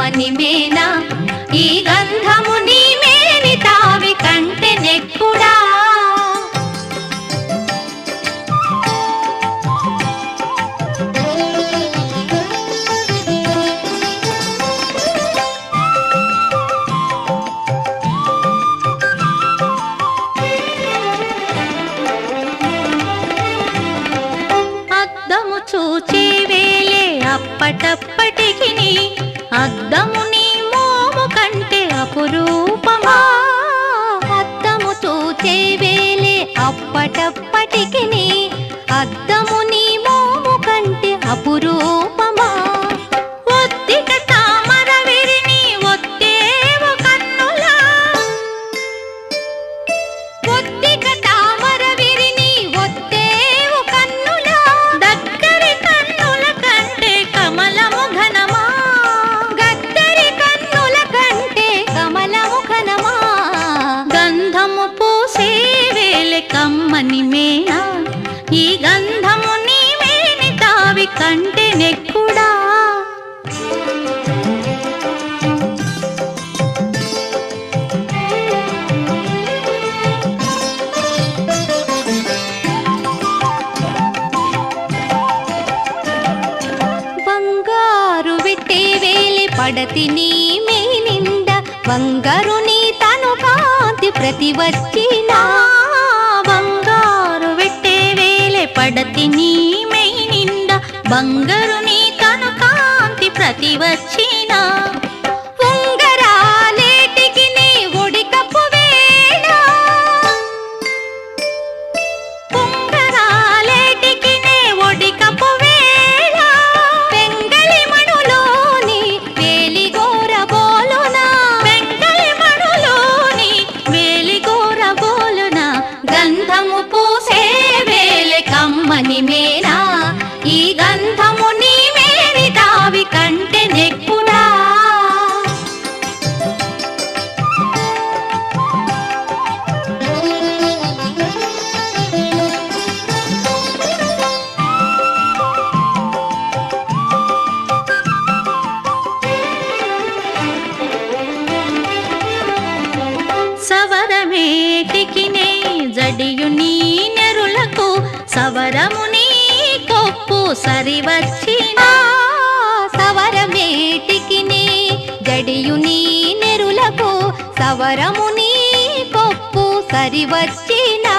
కమ్మని మేనా ఈ గంధము నీ మేని తావి కంటే నెక్కుడా చూచే వేలే అప్పటప్పటికి అద్దము నీ మోము కంటే అపురూపమా అద్దము చూచే వేలే అప్పటప్పటికి అద్దము నీ మోము కంటే అపురూపమా ఒత్తిక తామర విరిని ఒత్తేవు కన్నులా ఒత్తిక తామర విరిని ఒత్తేవు కన్నులా దగ్గరి కన్నుల కంటే కమలము ఘనమా గద్దరి కన్నుల కంటే కమలము ఘనమా గంధము పూసే వేలే కమ్మని మేనా ఈ గంధము నీ మేని తావి కంటే నెక్కుడా బంగారు విట్టే వేలి పడతి నీ మేనింద బంగారు నీ తను కాంతి ప్రతి వచ్చినా బంగారు విట్టే వేలి పడతి నీ మేనింద బంగారు నీ తను కాంతి ప్రతి వచ్చినా ఉంగరాలేటికి నీ ఒడికప్పు వేళ ఉంగరాలేటికి నీ ఒడికప్పు వేళ పెంగళి మణులోని వేలిగోర బోలునా పెంగళి మణులోని వేలిగోర బోలునా గంధము పూసే వేలే కమ్మని మేనా ఈ గంధము నీ మేని తావి కంటే నెక్కుడా సవరమేటికి నే జడియు నీ నెరులకు సవరము నీ కొప్పు సరివచ్చినా సవరమేటికి నీ జడియు నీ నెరులకు సవరము నీ కొప్పు సరివచ్చినా